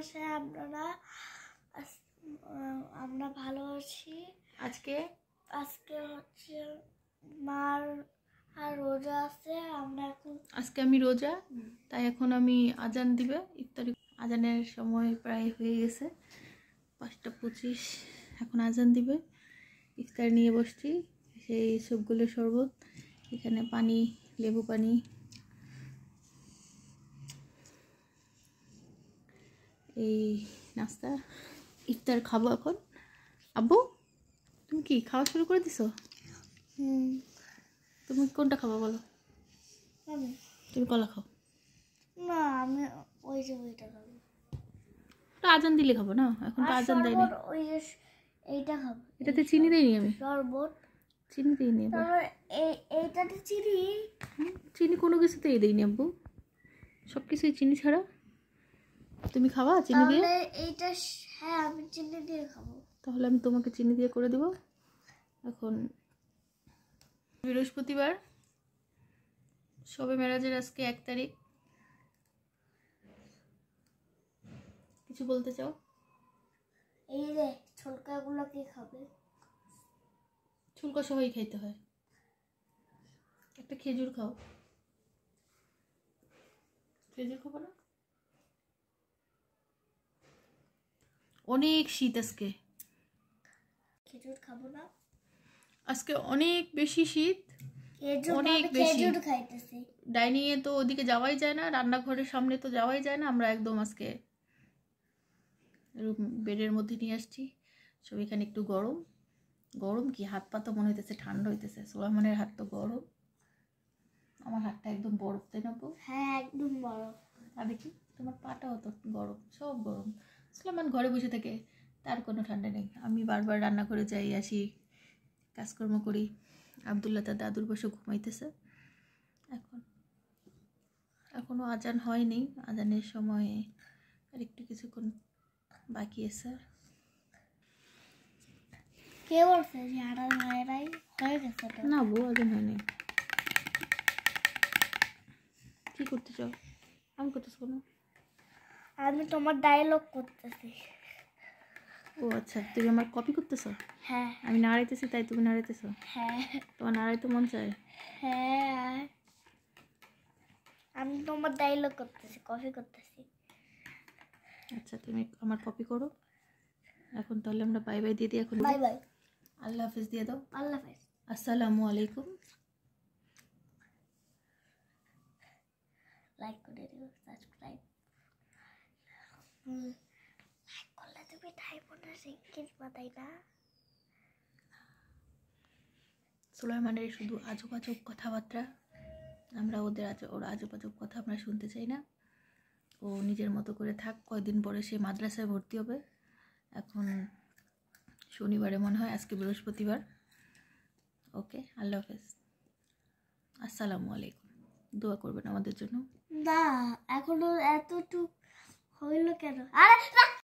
আছে আপনারা? আমরা ভালো আছি। আজকে হচ্ছে মার আর রোজা আছে। আমরা এখন আজকে আমি রোজা, তাই এখন আমি আজান দিবে ইফতারি। আজানের সময় প্রায় হয়ে গেছে, 5:25। এখন আজান দিবে, ইফতার নিয়ে বসছি। সেই সবগুলো শরবত, এখানে পানি, লেবু পানি, এই নাস্তা। ইফতার খাবো এখন। আব্বু, তুমি কি খাওয়া শুরু করে দিছো? তুমি কোনটা খাবো বলো? তুমি কলা খাও না, আমি ওইটা খাবো। আজান দিলে খাবো না, এখন তো আজান দেয়নি। এইটা খাবো। এটাতে চিনি দেয়নি আমি, শরবত চিনি দিইনি। তারপর এইটাতে চিনি কোনো কিছুতেই দিইনি আব্বু, সব কিছুই চিনি ছাড়া। তুমি খাবা চিনি দিয়ে? এইটা হ্যাঁ, আমি চিনি দিয়ে খাবো। তাহলে আমি তোমাকে চিনি দিয়ে করে দেবো। এখন বৃহস্পতিবার, শবে মেরাজের আজকে 1 তারিখ। কিছু বলতে চাও? এই রে ছোলকাগুলো কি খাবে? ছুলকা সহই খাইতে হয়। একটা খেজুর খাও। খেজুর খাবো না? অনেক শীত আজকে। খেজুর খাবো না? আজকে অনেক বেশি শীত, অনেক বেশি। খেজুর খাইতেছি। ডাইনিং এ তো ওদিকে যাওয়াই যায় না, রান্নাঘরের সামনে তো যাওয়াই যায় না। আমরা একদম আজকে বেডের মধ্যে নিয়ে আসছি। সব এখানে একটু গরম গরম, কি হাত পা তো মনে হইতেছে ঠান্ডা হইতেছে। সোলাইমানের হাত তো গরম, আমার হাতটা একদম বরফ, তাই না? হ্যাঁ, একদম বরফ। আর দেখি তোমার পাটাও তো গরম, সব গরম। সোলাইমান ঘরে বসে থাকে, তার কোনো ঠান্ডা নেই। আমি বারবার রান্না করে যাই আসি, কাজকর্ম করি। আবদুল্লাহ তার দাদুর বসে ঘুমাইতেছে। এখনো আজান হয়নি, আজানের সময় আর একটু কিছুক্ষণ বাকি আছে। কে বলছে যে আজান হয় নাই? হয়ে গেছে তো। না বউ, আজান হয়নি। কি করতে চাও? আমি করতেছি কোনো? আমি তোমার ডায়লগ করতেছি। ও আচ্ছা, তুমি আমার কপি করতেছো? হ্যাঁ। আমি নাড়াইতেছি তাই তুমি নাড়াইতেছো? হ্যাঁ। তোমার নাড়াইতে মন চায়? হ্যাঁ, আমি তোমার ডায়লগ করতেছি, কপি করতেছি। আচ্ছা, তুমি আমার কপি করো। এখন তাহলে আমরা বাই বাই দিয়ে দিই। এখন বাই বাই, আল্লাহ হাফেজ দিয়ে দাও। আল্লাহ হাফেজ, আসসালামু আলাইকুম। লাইক করে দিও, সাবস্ক্রাইব। লাইক করলে তুমি ডায়মন্ডের রিং কিনবা, তাই না? সুলাইমানের শুধু আজব আজব কথাবার্তা, আমরা ওর আজব আজব কথা আমরা শুনতে চাই না। ও নিজের মতো করে থাক, কয়েকদিন পরে সে মাদ্রাসায় ভর্তি হবে। এখন শনিবারে মনে হয়, আজকে বৃহস্পতিবার। ওকে, আল্লাহ হাফেজ, আসসালামু আলাইকুম। দোয়া করবেন আমাদের জন্য। না, এখনো এতটুকু হইলো কেন? আরে